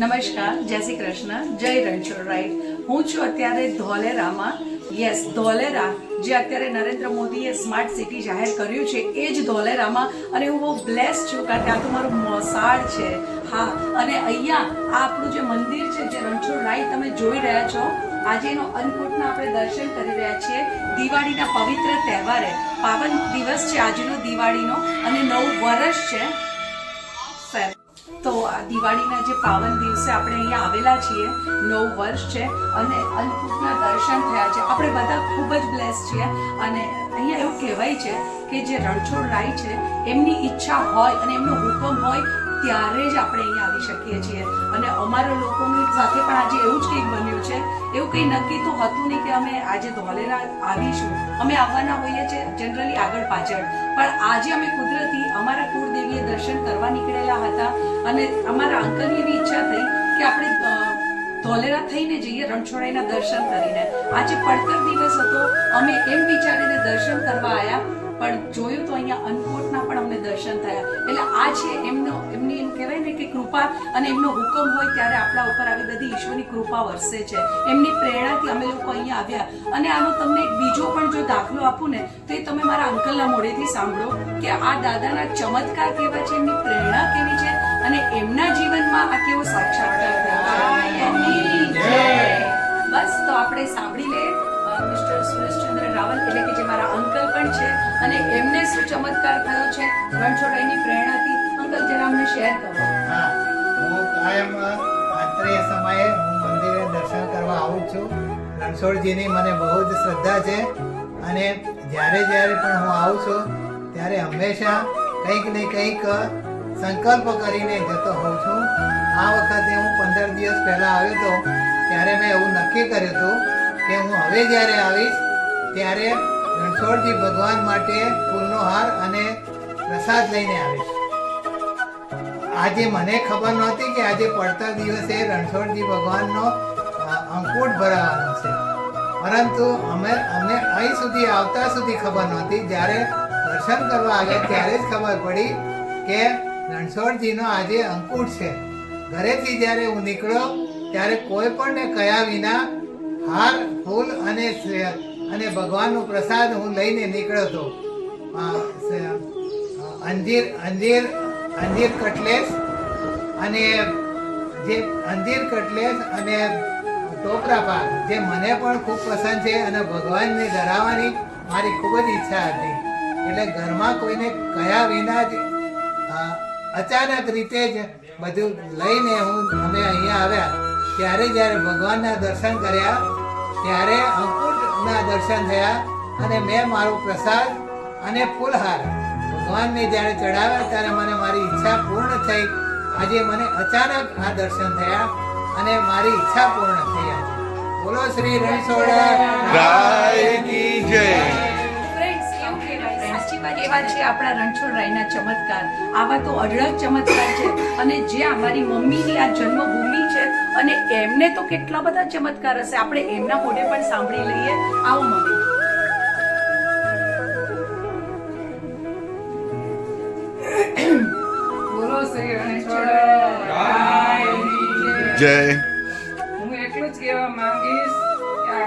નમસ્કાર, જય શ્રી કૃષ્ણ, જય રણછોડ રાઈટ। હું છું અત્યારે ધોલેરામાં। યસ, ધોલેરા જે અત્યારે નરેન્દ્ર મોદીએ સ્માર્ટ સિટી જાહેર કર્યું છે એ જ ધોલેરામાં, અને હું બહુ બ્લેસ છું કારણ કે આ તો મારું મોસાળ છે। હા, અને અહીંયા આ આપણું જે મંદિર છે, જે રણછોડ રાઈટ તમે જોઈ રહ્યા છો, આજે એનો અન્નકૂટના આપણે દર્શન કરી રહ્યા છીએ દિવાળીના પવિત્ર તહેવારે। પાવન દિવસ છે આજનો દિવાળીનો, અને નવું વર્ષ છે ફેબ। તો આ દિવાળીના જે પાવન દિવસે આપણે અહીંયા આવેલા છીએ, નવું વર્ષ છે અને અન્નકૂટના દર્શન થયા છે। આપણે બધા ખૂબ જ બ્લેસ છીએ, અને અહીંયા એવું કહેવાય છે કે જે રણછોડ રાય છે એમની ઈચ્છા હોય અને એમનો હુકમ હોય ત્યારે જ આપણે અહીંયા આવી શકીએ છીએ। અને અમારા લોકોની સાથે પણ આજે એવું જ કંઈક બન્યું છે। એવું કંઈ નક્કી તો હતું નહીં કે અમે આજે ધોલેરા આવીશું, અમે આવવાના હોઈએ છીએ જનરલી આગળ પાછળ, પણ આજે અમે કુદરતી અમારા કુળદેવીએ દર્શન કરવા નીકળેલા હતા, અને અમારા અંકલની એવી ઈચ્છા થઈ કે આપણે ધોલેરા થઈને જઈએ રણછોડાઈના દર્શન કરીને। આજે પડતર દિવસ હતો, અમે એમ વિચારીને દર્શન કરવા આવ્યા, પણ જોયું તો અહીંયા અન્નકૂટના પણ અમને દર્શન થયા। એટલે આ છે એમની એમ કહેવાય ને કે કૃપા, અને એમનો હુકમ હોય ત્યારે આપણા ઉપર આવી બધી ઈશ્વરની કૃપા વરસે છે। એમની પ્રેરણાથી અમે લોકો અહીંયા આવ્યા। અને આનો તમને એક બીજો પણ જો દાખલો આપું ને, તો એ તમે મારા અંકલના મોઢેથી સાંભળો કે આ દાદાના ચમત્કાર કેવા છે, એમની પ્રેરણા કેવી છે, અને એમના જીવનમાં આ કેવો સાક્ષાત્કાર થયો। બસ, તો આપણે સાંભળી લઈએ મિસ્ટર સુરેશચંદ્ર રાવલ, એટલે કે જે મારા અંકલ પણ છે, અને એમને શું ચમત્કાર થયો છે રણછોડાઈની પ્રેરણાથી। અંકલ, જરા અમને શેર કરો। હા, હું કાયમ રાત્રે સમયે હું મંદિરે દર્શન કરવા આવું છું। રણછોડજીની મને બહુ જ શ્રદ્ધા છે, અને જ્યારે પણ હું આવું છું ત્યારે હંમેશા કંઈક ને કંઈક સંકલ્પ કરીને જતો હોઉં છું। આ વખતે હું 15 દિવસ પહેલા આવ્યો હતો, ત્યારે મેં એવું નક્કી કર્યું હતું કે હું હવે જ્યારે આવીશ ત્યારે રણછોડજી ભગવાન માટે ફૂલનો હાર અને પ્રસાદ લઈને આવીશ। આજે મને ખબર નહોતી કે આજે પડતર દિવસે રણછોડજી ભગવાનનો અંકુટ ભરાવાનો છે, પરંતુ અમને અહીં સુધી આવતા સુધી ખબર નહોતી। જ્યારે દર્શન કરવા આવ્યા ત્યારે જ ખબર પડી કે રણછોડજીનો આજે અંકુટ છે। ઘરેથી જ્યારે હું નીકળ્યો ત્યારે કોઈ પણને કહ્યા વિના હાર, ફૂલ અને ભગવાનનો પ્રસાદ હું લઈને નીકળ્યો હતો। અંજીર કટલેસ અને ટોપરા પાક, જે મને પણ ખૂબ પસંદ છે, અને ભગવાનને ધરાવવાની મારી ખૂબ જ ઈચ્છા હતી। એટલે ઘરમાં કોઈને કહ્યા વિના જ અચાનક રીતે જ બધું લઈને અમે અહીંયા આવ્યા। ત્યારે જ્યારે ભગવાનના દર્શન કર્યા ત્યારે અંકુટના દર્શન થયા, અને મેં મારો પ્રસાદ અને ફૂલહાર ભગવાનને જ્યારે ચડાવ્યા ત્યારે મને મારી ઈચ્છા પૂર્ણ થઈ। આજે મને અચાનક આ દર્શન થયા અને મારી ઈચ્છા પૂર્ણ થઈ। આજે બોલો શ્રી રણછોડ રાય કી જય। એવા છે આપણા રણછોડ રાયના ચમત્કાર। આવા તો અઢળક ચમત્કાર છે, અને જે અમારી મમ્મીની આ જન્મભૂમિ છે, અને એમને તો કેટલા બધા ચમત્કાર હશે, આપણે એમના મોઢે પણ સાંભળી લઈએ। આવો મમ્મી। બોલો શ્રી રણછોડ રાય જય। હું એટલું જ કહેવા માંગીશ કે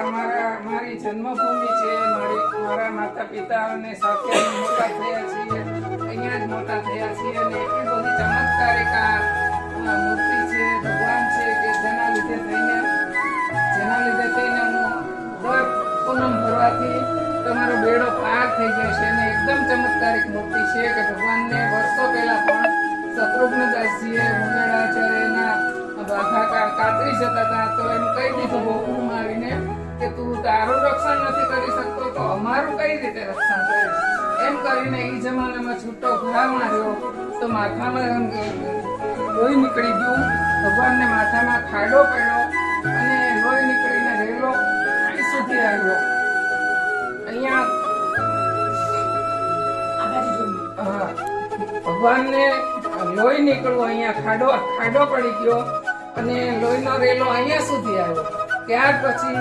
મારી જન્મભૂમિ છે, મારા માતા પિતા અને સાથે મોટા થયા છીએ, અહીંયા જ મોટા થયા છીએ, અને એટલી બધી ચમત્કારિક આ મૂર્તિ છે, ભગવાન છે, કે જેના લીધે થઈને હું દર પૂનમ ભરવાથી તમારો બેડો પાર થઈ જશે। અને એકદમ ચમત્કારિક મૂર્તિ છે કે ભગવાનને વર્ષો પહેલા પણ શત્રુઘ્નદાસજીએ મુંદડાચાર્યના ભાખા કાતરી જતા હતા, તો એમ કહી દીધું ગોકુળમાં આવીને કે તું તારું રક્ષણ નથી કરી શકતો તો અમારું કઈ રીતે રક્ષણ કરીશ। એમ કરીને એ જમાનામાં છૂટો ઘા માર્યો તો માથામાં લોહી નીકળી ગયું, ભગવાનને માથામાં ખાડો પડ્યો, અને લોહી નીકળીને રેલો અહીં સુધી આવ્યો। અહીંયા ભગવાનને લોહી નીકળવું, અહીંયા ખાડો પડી ગયો, અને લોહીનો રેલો અહીંયા સુધી આવ્યો। ત્યાર પછી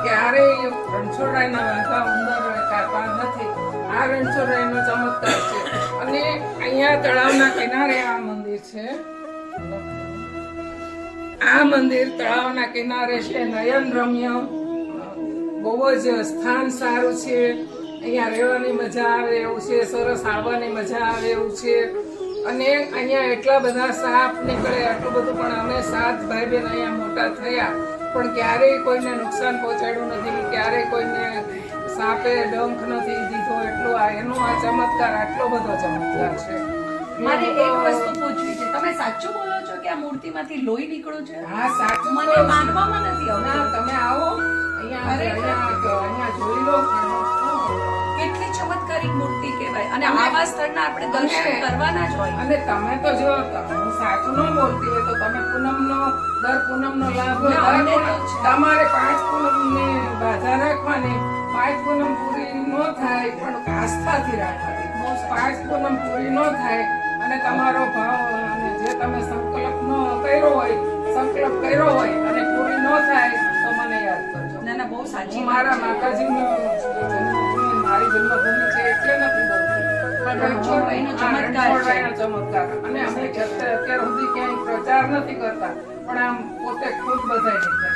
ક્યારેય રણછોડરાયના વાંધા ઉંદર કાપા નથી। આ રણછોડરાયનો ચમત્કાર છે, અને અહીંયા તળાવના કિનારે આ મંદિર છે। આ મંદિર તળાવના કિનારે છે, નયન રમ્ય, બહુ જ સ્થાન સારું છે, અહીંયા રહેવાની મજા આવે એવું છે, સરસ આવવાની મજા આવે એવું છે. અને અહીંયા એટલા બધા સાપ નીકળે આટલું બધું, પણ અમે 7 ભાઈ બહેન અહીંયા મોટા થયા પણ ક્યારેય કોઈને નુકસાન પહોંચાડ્યું નથી, ક્યારેય કોઈને સાપે ડંખ નથી દીધો. એટલો એનો આ ચમત્કાર, આટલો બધો ચમત્કાર છે. મારે એક વસ્તુ પૂછવી છે, તમે સાચું બોલો છો કે આ મૂર્તિમાંથી લોહી નીકળ્યું છે? હા, સાચું મને માનવામાં નથી આવતું. ના, તમે આવો અહીંયા જોઈ લો. કેટલી ચમત્કારિક મૂર્તિ કહેવાય, અને આવા સ્થળના આપણે દર્શન કરવાના જ હોય. અને તમે તો જો હું સાચું ન બોલતી હોય તો તમે દર પૂનમનો લાભ લો. ના, અમને તો છે. તમારે 5 પૂનમની બાધા રાખવાની. 5 પૂનમ પૂરી ન થાય પણ આસ્થાથી રાખવાની. 5 પૂનમ પૂરી ન થાય અને તમારો ભાવ અને જે તમે સંકલ્પ કર્યો હોય અને પૂરી ન થાય તો મને યાદ કરજો. ના ના, બહુ સાચી હું વાત મારા છે. માતાજીનો જન્મભૂમિ, મારી જન્મભૂમિ છે એટલે નથી બોલતી. પણ રણછોડભાઈનો ચમત્કાર છે. રણછોડભાઈનો ચમત્કાર. અને અમે અત્યાર સુધી ક્યાંય પ્રચાર નથી કરતા પણ આમ પોતે ખુદ બધાય જગ્યાએ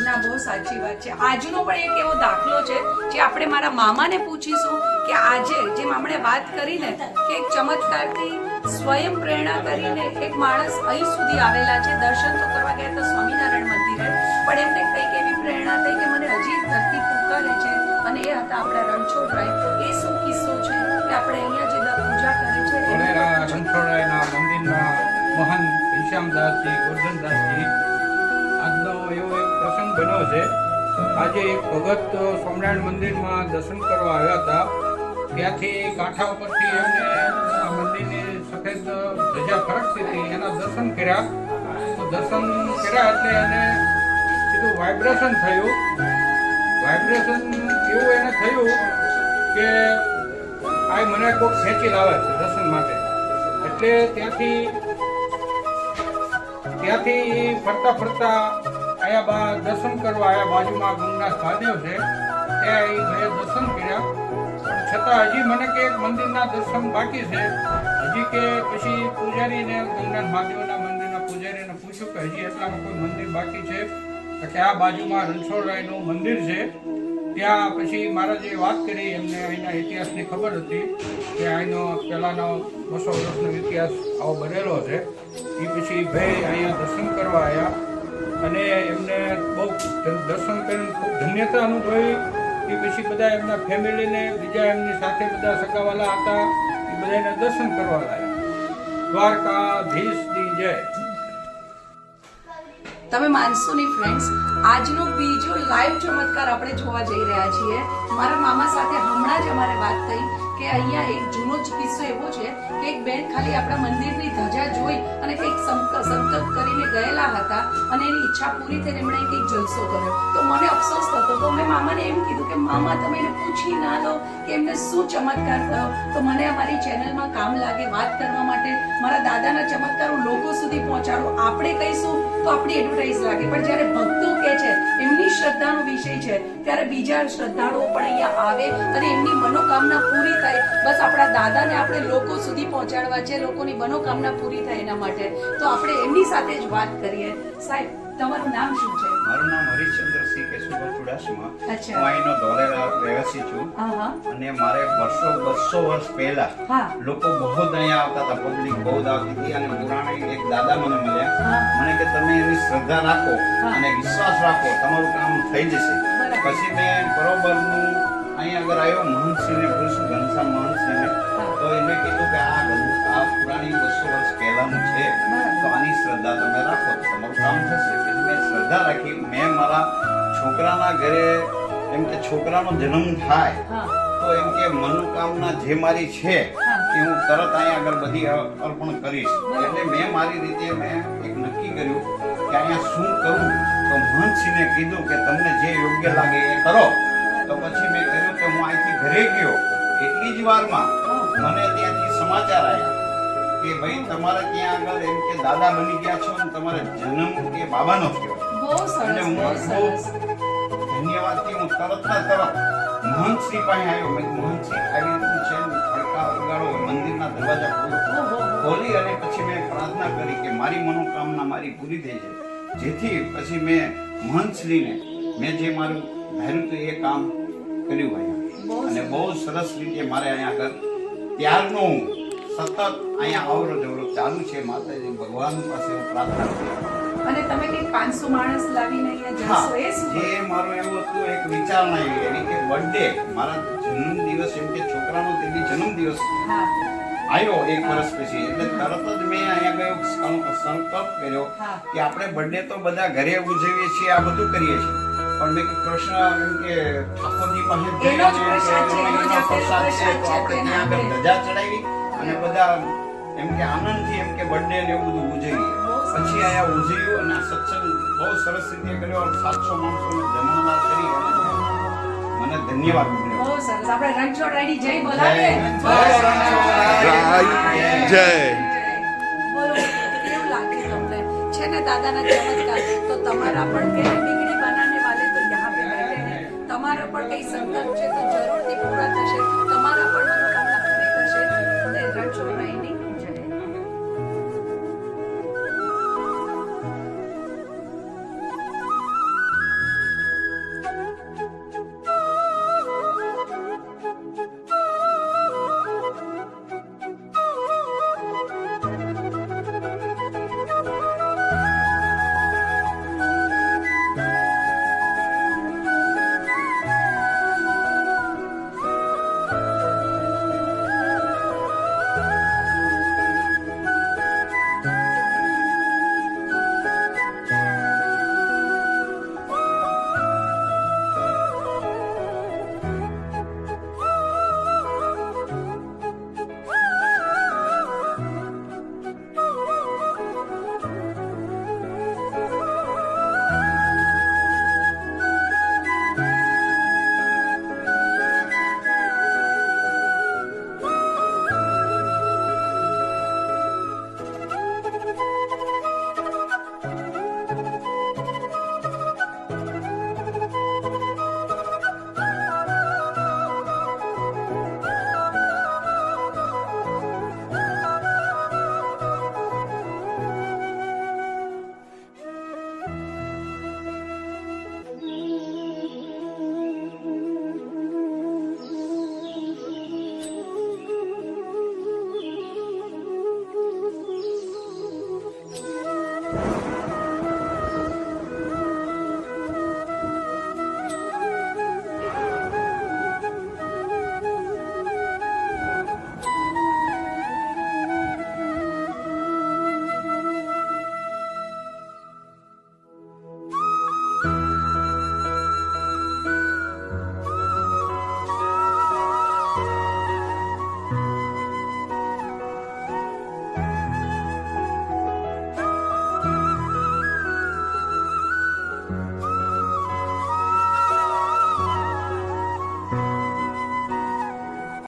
ના, બહુ સાચી વાત છે. આજનો પણ એક એવો દાખલો છે જે આપણે મારા મામાને પૂછીશું કે આજે જેમ આપણે વાત કરીને કે એક ચમત્કારથી સ્વયં પ્રેરણા કરીને એક માણસ અહીં સુધી આવેલા છે. દર્શન તો કરવા ગયા હતા સ્વામિનારાયણ મંદિરે, પણ એમને કંઈક એવી પ્રેરણા થઈ કે મને હજી ધરતી પુકારે છે, અને એ હતા આપણા રણછોડભાઈ. એ શું કિસ્સો છે કે આપણે અહીંયા જે પૂજા કરે છે ધોલેરા રણછોડરાયના મંદિરના મહાન ઘનશ્યામદાસજી, ગોરધનદાસજી, આજનો એવો એક પ્રસંગ બન્યો છે. આજે એક ભગત સ્વામિનારાયણ મંદિરમાં દર્શન કરવા આવ્યા હતા. ત્યાંથી કાંઠા ઉપરથી એમને આ મંદિરની સફેદ ધજા ફરકતી હતી, એના દર્શન કર્યા. તો દર્શન કર્યા એટલે એને સીધું વાઇબ્રેશન થયું. વાઇબ્રેશન એવું એને થયું કે આ મને કોઈ ખેંચી લાવે છે દર્શન માટે. એટલે ત્યાંથી ફરતા ફરતા આયા દર્શન કરવા આયા. બાજુમાં ગંગનાથ મહાદેવ છે, ત્યાં એ ભાઈએ દર્શન કર્યા. પણ છતાં હજી મને કે એક મંદિરના દર્શન બાકી છે. હજી કે પછી પૂજારીને, ગંગનાથ મહાદેવના મંદિરના પૂજારીને પૂછ્યું કે હજી એટલામાં કોઈ મંદિર બાકી છે? તો કે આ બાજુમાં રણછોડરાયનું મંદિર છે. ત્યાં પછી મહારાજે વાત કરી, એમને અહીંના ઇતિહાસની ખબર હતી કે અહીંનો પહેલાંનો 200 વર્ષનો ઇતિહાસ આવો બનેલો છે. એ પછી ભાઈ અહીંયા દર્શન કરવા આવ્યા અને એમને બહુ દર્શન કરીને ખૂબ ધન્યતા અનુભવી. એ પછી બધા એમના ફેમિલીને, બીજા એમની સાથે બધા સગાવાલા હતા, એ બધાને દર્શન કરવા લાગ્યા. દ્વારકાધીશની જય. તમે માનશો નહીં ફ્રેન્ડ્સ, આજનો બીજો લાઈવ ચમત્કાર આપણે જોવા જઈ રહ્યા છીએ. મારા મામા સાથે હમણાં જ અમારે વાત થઈ કે અહીંયા એક જૂનો જ કિસ્સો એવો છે કે એક બેન ખાલી આપણા મંદિરની ધજા જોઈ અને કંઈક સંકલ્પ કરીને ગયેલા હતા અને એની ઈચ્છા પૂરી થઈને એમણે કંઈક જલસો કર્યો. તો મને અફસોસ થતો, તો મેં મામાને એમ કીધું કે મામા તમે એને પૂછી ના લો કે એમને શું ચમત્કાર થયો. તો મને અમારી ચેનલમાં કામ લાગે વાત કરવા માટે, મારા દાદાના ચમત્કારો લોકો સુધી પહોંચાડો. આપણે કહીશું તો આપણી એડવર્ટાઇઝ લાગે, પણ જ્યારે ભક્તો કહે છે, એમની શ્રદ્ધાનો વિષય છે, ત્યારે બીજા શ્રદ્ધાળુઓ પણ અહીંયા આવે અને એમની મનોકામના પૂરી થાય. બસ આપણા દાદાને આપણે લોકો સુધી પહોંચાડવા છે, લોકોની મનોકામના પૂરી થાય એના માટે. તો આપણે એમની સાથે જ વાત કરીએ. સાહેબ, તમારું નામ શું છે? મારું નામ હરિશ્ચંદ્રસિંહ કેશુભાઈ ચુડાસમા. અચ્છા. હું અહીંનો ધોલેરા રહેવાસી છું. હા અને મારે 200 વર્ષ પહેલા હા લોકો બહુ જ અહીંયા આવતા હતા, પબ્લિક બહુ જ આવતી હતી. અને પુરાણી એક દાદા મને મળ્યા, હા. મને કે તમે એની શ્રદ્ધા રાખો હા. અને વિશ્વાસ રાખો, તમારું કામ થઈ જશે. બરાબર. પછી મેં બરોબરનું અહીંયા આગળ આવ્યો, મહંતસિંહને પૂછ્યું, ઘનશ્યામ મહંતસિંહને. હા. તો એને કીધું કે આ પુરાણી 200 વર્ષ પહેલાનું છે, બરાબર. તો આની શ્રદ્ધા તમે રાખો તો તમારું કામ થશે. એટલે મેં શ્રદ્ધા રાખી. મેં મારા છોકરાના ઘરે એમ કે છોકરાનો જન્મ થાય હા તો એમ કે મનોકામના જે મારી છે હા. એ હું તરત અહીંયા આગળ બધી અર્પણ કરીશ. એટલે મેં મારી રીતે મેં એક નક્કી કર્યું કે અહીંયા શું કરું. તો મહંતસિંહને કીધું કે તમને જે યોગ્ય લાગે એ કરો. તો પછી મેં કહ્યું કે હું અહીંથી ઘરે ગયો, એટલી જ વારમાં મને ત્યાંથી સમાચાર આવ્યા કે ભાઈ તમારે ત્યાં આગળ એમ કે દાદા બની ગયા છો અને તમારે જન્મ કે બાબાનો થયો. બહુ એટલે સરસ, હું બહુ સરસ. ધન્યવાદથી હું તરત મહંતસિંહ પાસે આવ્યો. મેં કીધું, મહંતસિંહ આવી રીતનું છે, ખડકા વગાડો, મંદિરના દરવાજા ખોલો. ઓહો. ખોલી અને પછી મેં પ્રાર્થના કરી કે મારી મનોકામના મારી પૂરી થઈ છે. જેથી પછી મેં મહંતશ્રીને મેં જે મારું ધાર્યું હતું એ કામ કર્યું અહીંયા અને બહુ સરસ રીતે મારે અહીંયા આગળ ત્યારનું સતત અહીંયા આવરો જવરો ચાલુ છે. માતાજી ભગવાન પાસે હું પ્રાર્થના કરું. અને તમે કંઈક 500 માણસ લાવીને અહીંયા હા, જશો એ શું? જે મારું એવું હતું એક વિચારણા એવી કે બર્થડે મારા જન્મદિવસ એમ કે છોકરાનો તેની જન્મદિવસ હા આવ્યો 1 વર્ષ પછી એટલે તરત જ મેં અહીંયા ગયો સંકલ્પ કર્યો હા. કે આપણે બર્થડે તો બધા ઘરે ઉજવીએ છીએ, આ બધું કરીએ છીએ, પણ મેં કૃષ્ણ એમ કે ઠાકોરજી પાસે એનો જ પ્રસાદ છે, એનો જ આપેલો પ્રસાદ છે, પ્રસાદ તો છે, આપણે તેને ત્યાં આગળ આપણે- ધજા ચડાવી અને બધા એમ કે આનંદથી એમ કે બર્થડે ને એવું બધું ઉજવીએ. પછી અહીંયા ઉજવ્યું અને આ સત્સંગ બહુ સરસ રીતે કર્યો. 700 માણસોને જમણવાર કરી અને મને ધન્યવાદ મળ્યો. બહુ સરસ. આપણે રણછોડરાયની જય બોલાવીએ. જય રણછોડરાય. જય. બોલો કેવું લાગે તમને? છે ને દાદાના ચમત્કાર. તો તમારા પણ કે બીગડી બનાને વાલે તો યહાં પે બેઠે હૈ. તમારા પણ કઈ સંકલ્પ છે તો જરૂરથી પૂરા થશે. તમારા પણ